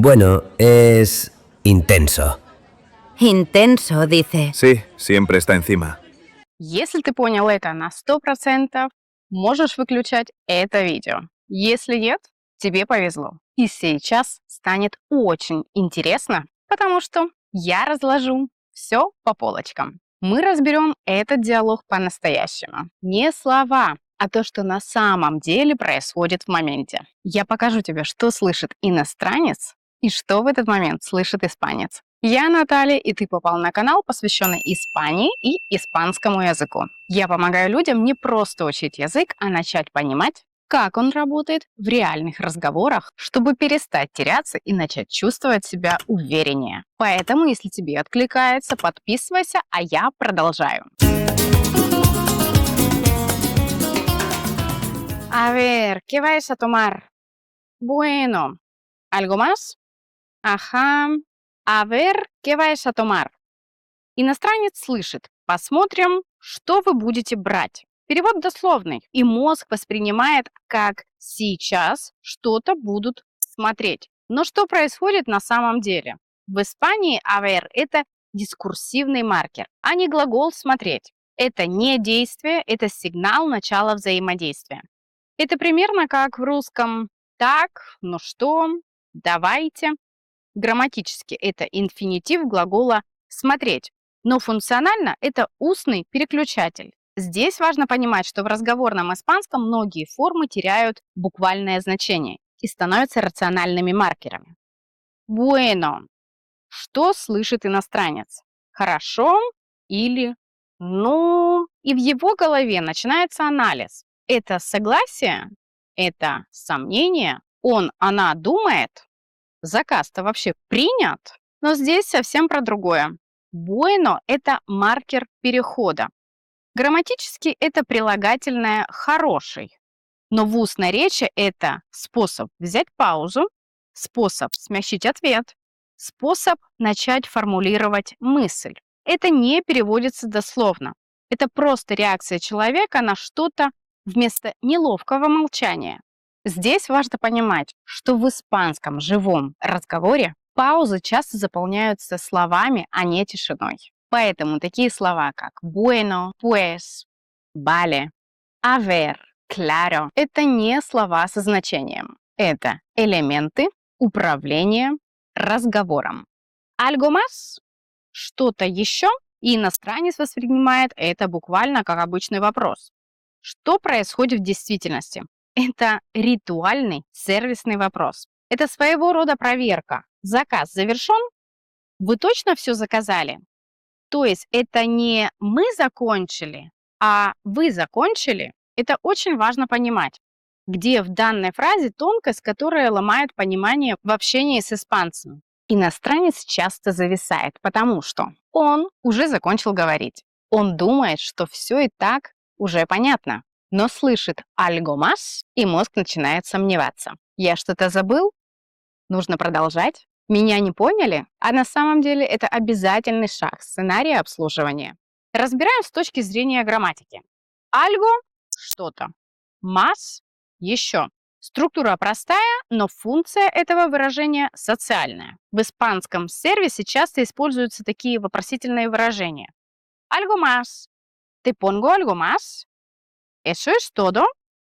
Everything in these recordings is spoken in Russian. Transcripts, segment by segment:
Bueno, es intenso. Intenso, dice. Sí, siempre está encima. Если ты понял это на 100%, можешь выключать это видео. Если нет, тебе повезло. И сейчас станет очень интересно, потому что я разложу все по полочкам. Мы разберем этот диалог по-настоящему. Не слова, а то, что на самом деле происходит в моменте. Я покажу тебе, что слышит иностранец и что в этот момент слышит испанец. Я Наталья, и ты попал на канал, посвященный Испании и испанскому языку. Я помогаю людям не просто учить язык, а начать понимать, как он работает в реальных разговорах, чтобы перестать теряться и начать чувствовать себя увереннее. Поэтому, если тебе откликается, подписывайся, а я продолжаю. A ver, ¿qué vais a tomar? Bueno, ¿algo más? Ajá. A ver, ¿qué vais a tomar? Иностранец слышит: посмотрим, что вы будете брать. Перевод дословный, и мозг воспринимает как сейчас что-то будут смотреть. Но что происходит на самом деле? В Испании a ver – это дискурсивный маркер, а не глагол смотреть. Это не действие, это сигнал начала взаимодействия. Это примерно как в русском «так», «ну что», «давайте». Грамматически это инфинитив глагола «смотреть», но функционально это устный переключатель. Здесь важно понимать, что в разговорном испанском многие формы теряют буквальное значение и становятся рациональными маркерами. Bueno. Что слышит иностранец? Хорошо или ну? И в его голове начинается анализ. Это согласие? Это сомнение? Он, она думает? Заказ-то вообще принят? Но здесь совсем про другое. Bueno – это маркер перехода. Грамматически это прилагательное «хороший». Но в устной речи это способ взять паузу, способ смягчить ответ, способ начать формулировать мысль. Это не переводится дословно. Это просто реакция человека на что-то вместо неловкого молчания. Здесь важно понимать, что в испанском живом разговоре паузы часто заполняются словами, а не тишиной. Поэтому такие слова, как bueno, pues, vale, a ver, claro – это не слова со значением. Это элементы управления разговором. Algo más – что-то еще, и иностранец воспринимает это буквально как обычный вопрос. Что происходит в действительности? Это ритуальный сервисный вопрос. Это своего рода проверка. Заказ завершен? Вы точно все заказали? То есть это не мы закончили, а вы закончили. Это очень важно понимать, где в данной фразе тонкость, которая ломает понимание в общении с испанцем. Иностранец часто зависает, потому что он уже закончил говорить. Он думает, что все и так уже понятно, но слышит algo más, и мозг начинает сомневаться. Я что-то забыл? Нужно продолжать? Меня не поняли? А на самом деле это обязательный шаг сценария обслуживания. Разбираем с точки зрения грамматики. Algo – что-то. Más – еще. Структура простая, но функция этого выражения социальная. В испанском сервисе часто используются такие вопросительные выражения. Algo más. Te pongo algo más. Eso es todo.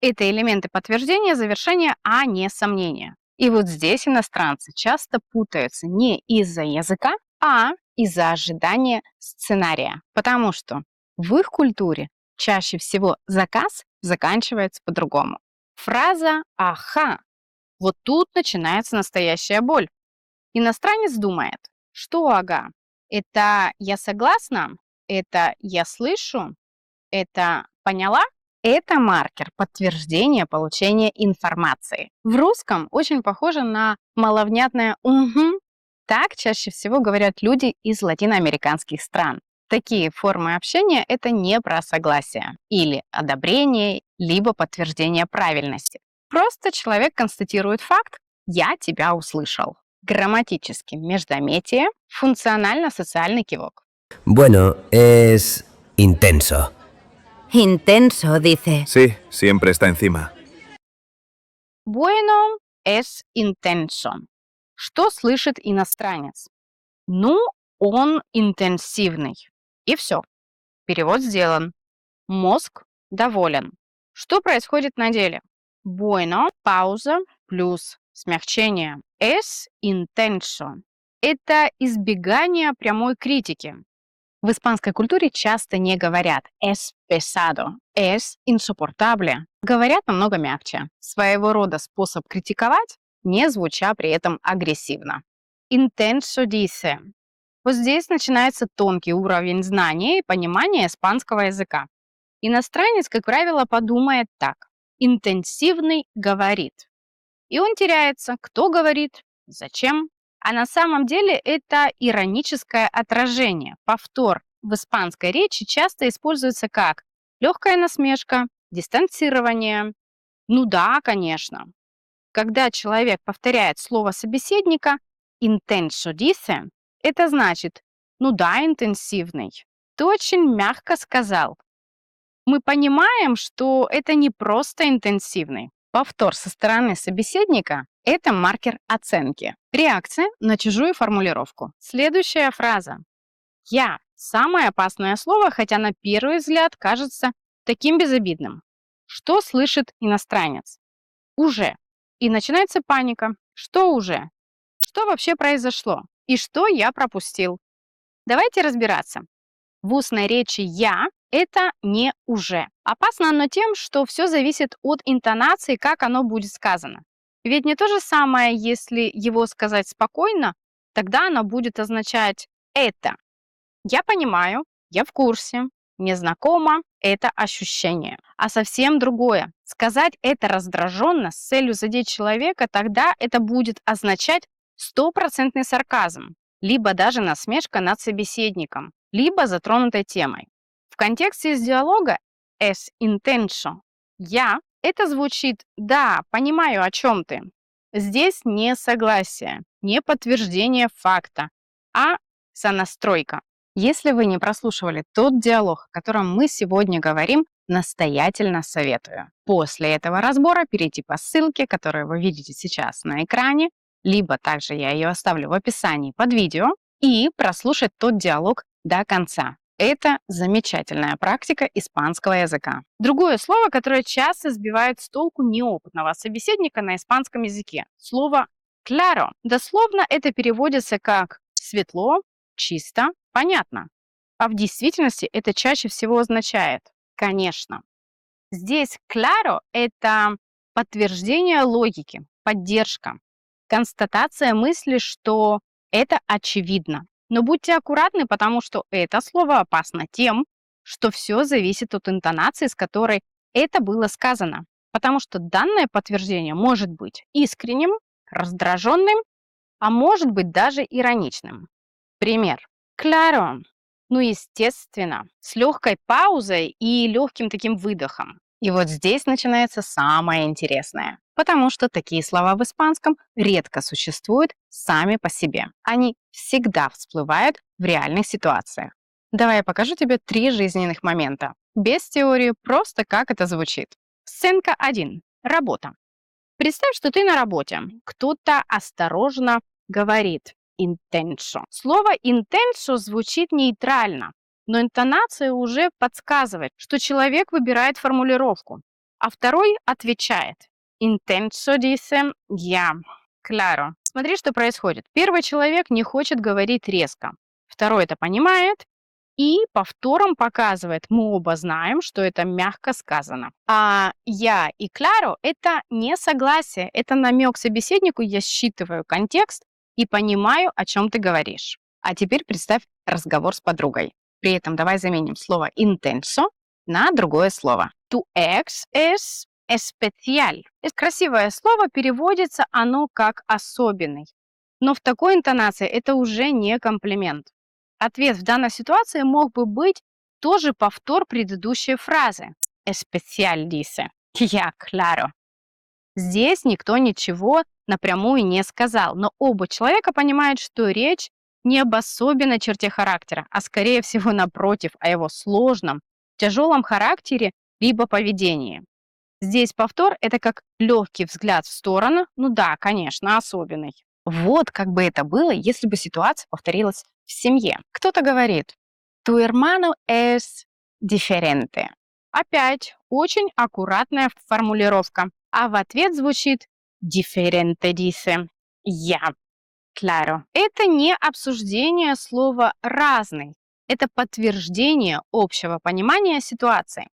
Это элементы подтверждения завершения, а не сомнения. И вот здесь иностранцы часто путаются не из-за языка, а из-за ожидания сценария. Потому что в их культуре чаще всего заказ заканчивается по-другому. Фраза «ага». Вот тут начинается настоящая боль. Иностранец думает, что «ага» – это «я согласна», это «я слышу», это «поняла». Это маркер подтверждения получения информации. В русском очень похоже на маловнятное «угу». Так чаще всего говорят люди из латиноамериканских стран. Такие формы общения – это не про согласие или одобрение, либо подтверждение правильности. Просто человек констатирует факт «я тебя услышал». Грамматически междометие, функционально-социальный кивок. Bueno, es intenso. Intenso, dice. Sí, siempre está encima. Bueno es intenso. Что слышит иностранец? Ну, он интенсивный. И все. Перевод сделан. Мозг доволен. Что происходит на деле? Bueno, пауза плюс смягчение. Es intenso. Это избегание прямой критики. В испанской культуре часто не говорят es pesado, es insoportable. Говорят намного мягче. Своего рода способ критиковать, не звуча при этом агрессивно. Intenso dice. Вот здесь начинается тонкий уровень знания и понимания испанского языка. Иностранец, как правило, подумает так. Интенсивный говорит. И он теряется. Кто говорит? Зачем? А на самом деле это ироническое отражение. Повтор в испанской речи часто используется как легкая насмешка, дистанцирование. Ну да, конечно. Когда человек повторяет слово собеседника intenso dice, это значит ну да, интенсивный. Ты очень мягко сказал. Мы понимаем, что это не просто интенсивный. Повтор со стороны собеседника – это маркер оценки. Реакция на чужую формулировку. Следующая фраза. «Я» – самое опасное слово, хотя на первый взгляд кажется таким безобидным. Что слышит иностранец? Уже. И начинается паника. Что уже? Что вообще произошло? И что я пропустил? Давайте разбираться. В устной речи «я» – это не «уже». Опасно оно тем, что все зависит от интонации, как оно будет сказано. Ведь не то же самое, если его сказать спокойно, тогда оно будет означать «это». Я понимаю, я в курсе, мне знакомо это ощущение. А совсем другое. Сказать это раздраженно с целью задеть человека, тогда это будет означать стопроцентный сарказм, либо даже насмешка над собеседником, либо затронутой темой. В контексте из диалога es intenso я это звучит «да, понимаю, о чем ты». Здесь не согласие, не подтверждение факта, а сонастройка. Если вы не прослушивали тот диалог, о котором мы сегодня говорим, настоятельно советую. После этого разбора перейти по ссылке, которую вы видите сейчас на экране, либо также я ее оставлю в описании под видео, и прослушать тот диалог до конца. Это замечательная практика испанского языка. Другое слово, которое часто сбивает с толку неопытного собеседника на испанском языке. Слово claro. Дословно это переводится как светло, чисто, понятно. А в действительности это чаще всего означает «конечно». Здесь claro – это подтверждение логики, поддержка, констатация мысли, что это очевидно. Но будьте аккуратны, потому что это слово опасно тем, что все зависит от интонации, с которой это было сказано. Потому что данное подтверждение может быть искренним, раздраженным, а может быть даже ироничным. Пример. Claro. Ну, естественно, с легкой паузой и легким таким выдохом. И вот здесь начинается самое интересное, потому что такие слова в испанском редко существуют сами по себе. Они всегда всплывают в реальных ситуациях. Давай я покажу тебе 3 жизненных момента. Без теории, просто как это звучит. Сценка 1. Работа. Представь, что ты на работе. Кто-то осторожно говорит intenso. Слово intenso звучит нейтрально, но интонация уже подсказывает, что человек выбирает формулировку, а второй отвечает. Intenso dice я. Claro. Смотри, что происходит. Первый человек не хочет говорить резко. Второй это понимает и повтором показывает. Мы оба знаем, что это мягко сказано. А я и claro – это не согласие, это намек собеседнику. Я считываю контекст и понимаю, о чем ты говоришь. А теперь представь разговор с подругой. При этом давай заменим слово intenso на другое слово. Tu ex es especial. Это красивое слово, переводится оно как особенный. Но в такой интонации это уже не комплимент. Ответ в данной ситуации мог бы быть тоже повтор предыдущей фразы. Especial dice. Ya, claro. Здесь никто ничего напрямую не сказал, но оба человека понимают, что речь не об особенной черте характера, а скорее всего напротив, о его сложном, тяжелом характере либо поведении. Здесь повтор – это как легкий взгляд в сторону, ну да, конечно, особенный. Вот как бы это было, если бы ситуация повторилась в семье. Кто-то говорит «Tu hermano es diferente». Опять очень аккуратная формулировка. А в ответ звучит «diferente dice». Я. Claro. Это не обсуждение слова «разный». Это подтверждение общего понимания ситуации.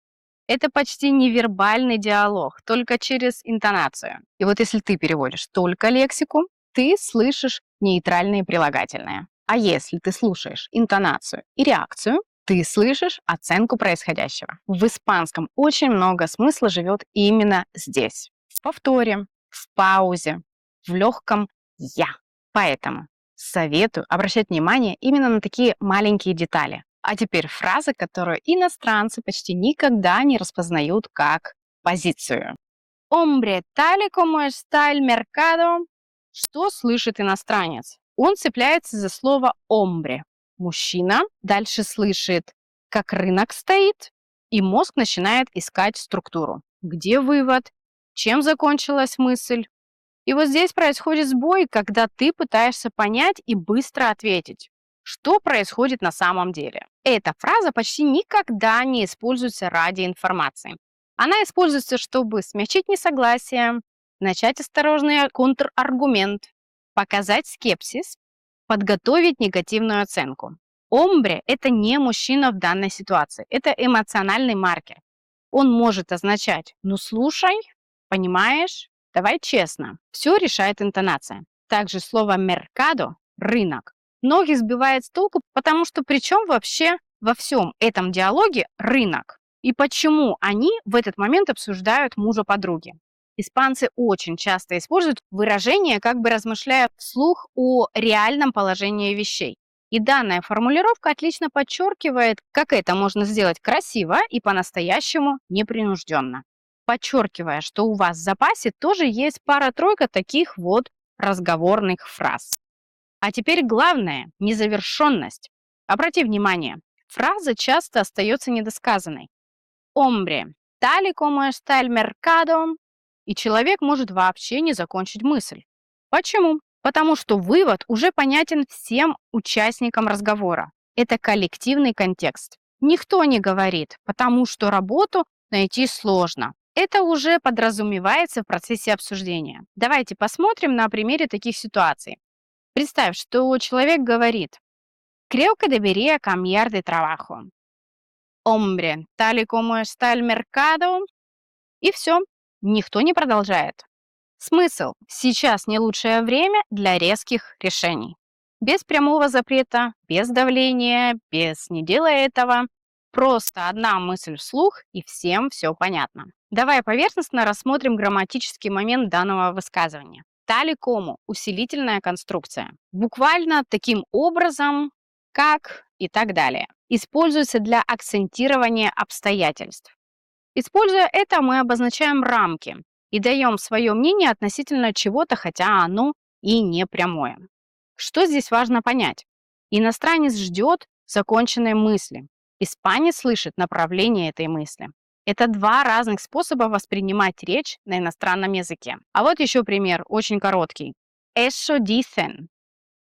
Это почти невербальный диалог, только через интонацию. И вот если ты переводишь только лексику, ты слышишь нейтральные прилагательные. А если ты слушаешь интонацию и реакцию, ты слышишь оценку происходящего. В испанском очень много смысла живет именно здесь. В повторе, в паузе, в легком «я». Поэтому советую обращать внимание именно на такие маленькие детали. А теперь фраза, которую иностранцы почти никогда не распознают как позицию. Hombre, tal y como está el mercado. Что слышит иностранец? Он цепляется за слово hombre. Мужчина дальше слышит, как рынок стоит, и мозг начинает искать структуру. Где вывод? Чем закончилась мысль? И вот здесь происходит сбой, когда ты пытаешься понять и быстро ответить, что происходит на самом деле. Эта фраза почти никогда не используется ради информации. Она используется, чтобы смягчить несогласие, начать осторожный контраргумент, показать скепсис, подготовить негативную оценку. Омбре – это не мужчина в данной ситуации, это эмоциональный маркер. Он может означать «ну слушай», «понимаешь», «давай честно». Все решает интонация. Также слово «меркадо» – «рынок». Многих сбивает с толку, потому что причем вообще во всем этом диалоге рынок? И почему они в этот момент обсуждают мужа подруги? Испанцы очень часто используют выражение, как бы размышляя вслух о реальном положении вещей. И данная формулировка отлично подчеркивает, как это можно сделать красиво и по-настоящему непринужденно. Подчеркивая, что у вас в запасе тоже есть пара-тройка таких вот разговорных фраз. А теперь главное – незавершенность. Обрати внимание, фраза часто остается недосказанной. «Hombre, tal y como está el mercado», и человек может вообще не закончить мысль. Почему? Потому что вывод уже понятен всем участникам разговора. Это коллективный контекст. Никто не говорит, потому что работу найти сложно. Это уже подразумевается в процессе обсуждения. Давайте посмотрим на примере таких ситуаций. Представь, что человек говорит «Creo que debería cambiar de trabajo». «Hombre, tal y como está el mercado». И все, никто не продолжает. Смысл: сейчас не лучшее время для резких решений. Без прямого запрета, без давления, без «не делай этого». Просто одна мысль вслух, и всем все понятно. Давай поверхностно рассмотрим грамматический момент данного высказывания. Tal y como – усилительная конструкция. Буквально таким образом, как и так далее. Используется для акцентирования обстоятельств. Используя это, мы обозначаем рамки и даем свое мнение относительно чего-то, хотя оно и не прямое. Что здесь важно понять? Иностранец ждет законченной мысли. Испанец слышит направление этой мысли. Это два разных способа воспринимать речь на иностранном языке. А вот еще пример, очень короткий. Eso dicen.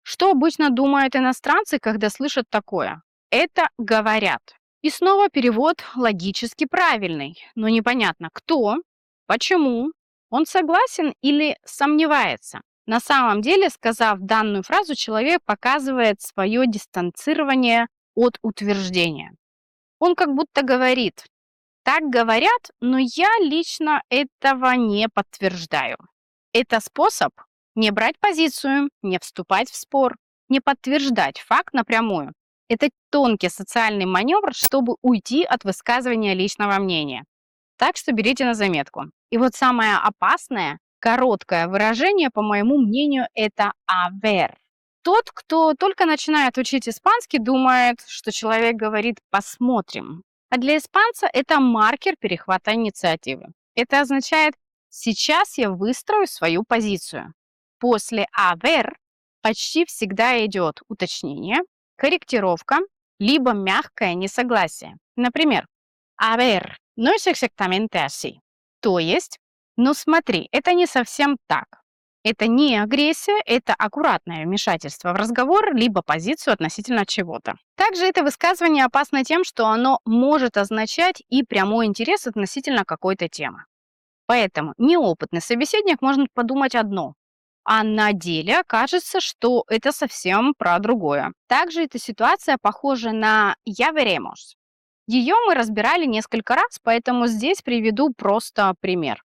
Что обычно думают иностранцы, когда слышат такое? Это говорят. И снова перевод логически правильный, но непонятно кто, почему, он согласен или сомневается. На самом деле, сказав данную фразу, человек показывает свое дистанцирование от утверждения. Он как будто говорит: так говорят, но я лично этого не подтверждаю. Это способ не брать позицию, не вступать в спор, не подтверждать факт напрямую. Это тонкий социальный маневр, чтобы уйти от высказывания личного мнения. Так что берите на заметку. И вот самое опасное, короткое выражение, по моему мнению, это a ver. Тот, кто только начинает учить испанский, думает, что человек говорит «посмотрим». А для испанца это маркер перехвата инициативы. Это означает «сейчас я выстрою свою позицию». После a ver почти всегда идет уточнение, корректировка, либо мягкое несогласие. Например, a ver, no es exactamente así. То есть, ну смотри, это не совсем так. Это не агрессия, это аккуратное вмешательство в разговор либо позицию относительно чего-то. Также это высказывание опасно тем, что оно может означать и прямой интерес относительно какой-то темы. Поэтому неопытный собеседник может подумать одно, а на деле окажется, что это совсем про другое. Также эта ситуация похожа на «ya veremos». Ее мы разбирали несколько раз, поэтому здесь приведу просто пример.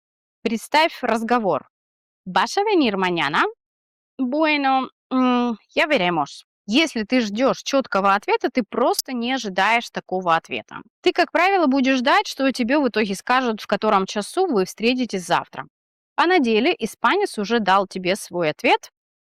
Представь разговор. ¿Vas a venir mañana? Bueno, ya veremos. Если ты ждешь четкого ответа, ты просто не ожидаешь такого ответа. Ты, как правило, будешь ждать, что тебе в итоге скажут, в котором часу вы встретитесь завтра. А на деле испанец уже дал тебе свой ответ,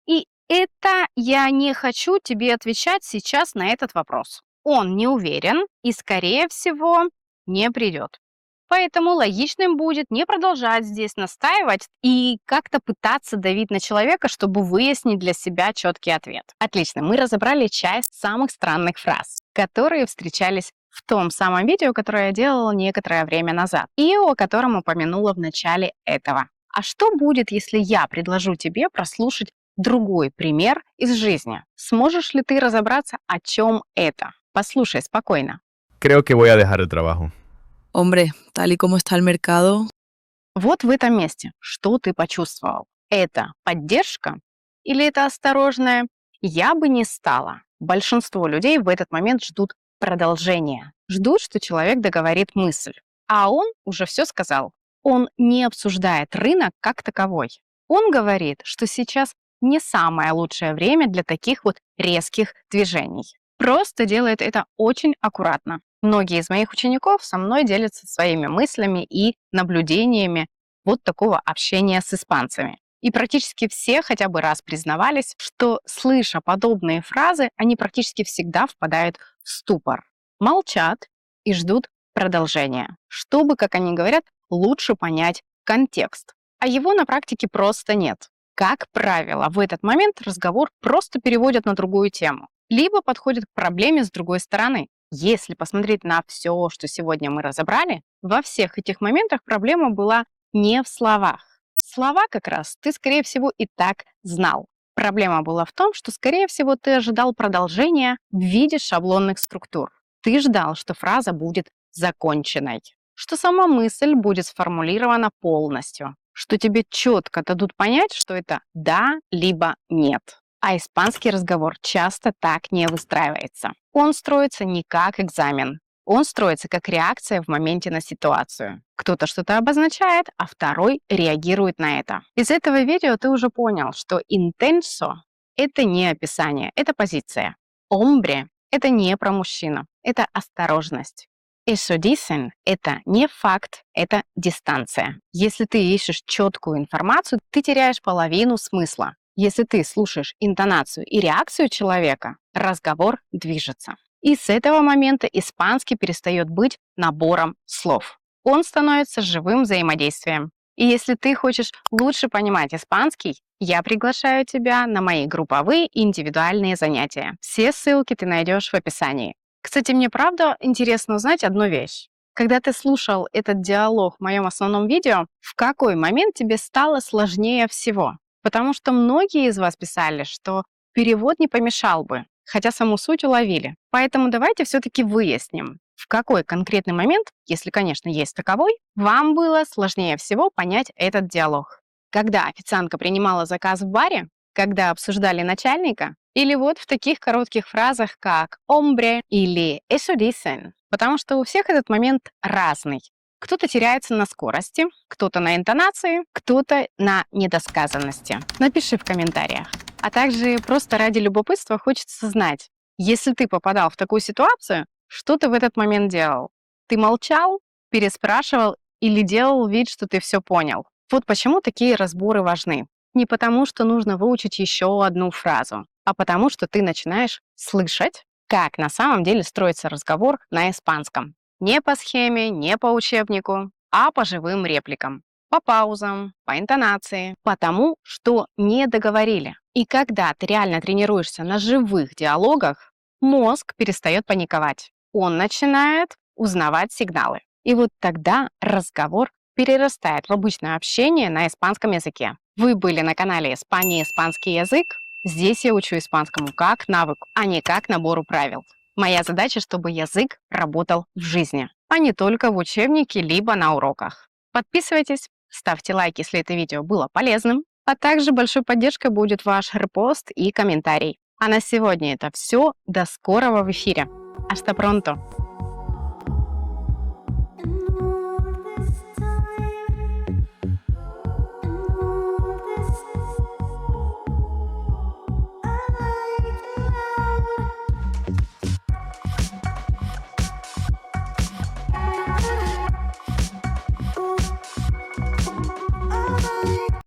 и это «я не хочу тебе отвечать сейчас на этот вопрос». Он не уверен и, скорее всего, не придет. Поэтому логичным будет не продолжать здесь настаивать и как-то пытаться давить на человека, чтобы выяснить для себя четкий ответ. Отлично, мы разобрали часть самых странных фраз, которые встречались в том самом видео, которое я делала некоторое время назад и о котором упомянула в начале этого. А что будет, если я предложу тебе прослушать другой пример из жизни? Сможешь ли ты разобраться, о чем это? Послушай спокойно. Creo que voy a dejar el trabajo. Hombre, tal y como está el mercado, Вот в этом месте что ты почувствовал? Это поддержка или это осторожное? Я бы не стала. Большинство людей в этот момент ждут продолжения. Ждут, что человек договорит мысль. А он уже все сказал. Он не обсуждает рынок как таковой. Он говорит, что сейчас не самое лучшее время для таких вот резких движений. Просто делает это очень аккуратно. Многие из моих учеников со мной делятся своими мыслями и наблюдениями вот такого общения с испанцами. И практически все хотя бы раз признавались, что, слыша подобные фразы, они практически всегда впадают в ступор, молчат и ждут продолжения, чтобы, как они говорят, лучше понять контекст. А его на практике просто нет. Как правило, в этот момент разговор просто переводят на другую тему, либо подходят к проблеме с другой стороны. Если посмотреть на все, что сегодня мы разобрали, во всех этих моментах проблема была не в словах. Слова как раз ты, скорее всего, и так знал. Проблема была в том, что, скорее всего, ты ожидал продолжения в виде шаблонных структур. Ты ждал, что фраза будет законченной, что сама мысль будет сформулирована полностью, что тебе четко дадут понять, что это «да» либо «нет». А испанский разговор часто так не выстраивается. Он строится не как экзамен. Он строится как реакция в моменте на ситуацию. Кто-то что-то обозначает, а второй реагирует на это. Из этого видео ты уже понял, что intenso – это не описание, это позиция. Hombre – это не про мужчину, это осторожность. Eso dicen – это не факт, это дистанция. Если ты ищешь четкую информацию, ты теряешь половину смысла. Если ты слушаешь интонацию и реакцию человека, разговор движется. И с этого момента испанский перестает быть набором слов. Он становится живым взаимодействием. И если ты хочешь лучше понимать испанский, я приглашаю тебя на мои групповые и индивидуальные занятия. Все ссылки ты найдешь в описании. Кстати, мне правда интересно узнать одну вещь. Когда ты слушал этот диалог в моем основном видео, в какой момент тебе стало сложнее всего? Потому что многие из вас писали, что перевод не помешал бы, хотя саму суть уловили. Поэтому давайте все-таки выясним, в какой конкретный момент, если, конечно, есть таковой, вам было сложнее всего понять этот диалог. Когда официантка принимала заказ в баре, когда обсуждали начальника, или вот в таких коротких фразах, как «hombre» или «eso dicen», потому что у всех этот момент разный. Кто-то теряется на скорости, кто-то на интонации, кто-то на недосказанности. Напиши в комментариях. А также просто ради любопытства хочется знать, если ты попадал в такую ситуацию, что ты в этот момент делал? Ты молчал, переспрашивал или делал вид, что ты все понял? Вот почему такие разборы важны. Не потому, что нужно выучить еще одну фразу, а потому, что ты начинаешь слышать, как на самом деле строится разговор на испанском. Не по схеме, не по учебнику, а по живым репликам, по паузам, по интонации, по тому, что не договорили. И когда ты реально тренируешься на живых диалогах, мозг перестает паниковать. Он начинает узнавать сигналы. И вот тогда разговор перерастает в обычное общение на испанском языке. Вы были на канале Испания Испанский язык. Здесь я учу испанскому как навыку, а не как набору правил. Моя задача, чтобы язык работал в жизни, а не только в учебнике либо на уроках. Подписывайтесь, ставьте лайк, если это видео было полезным, а также большой поддержкой будет ваш репост и комментарий. А на сегодня это все. До скорого в эфире. Hasta pronto!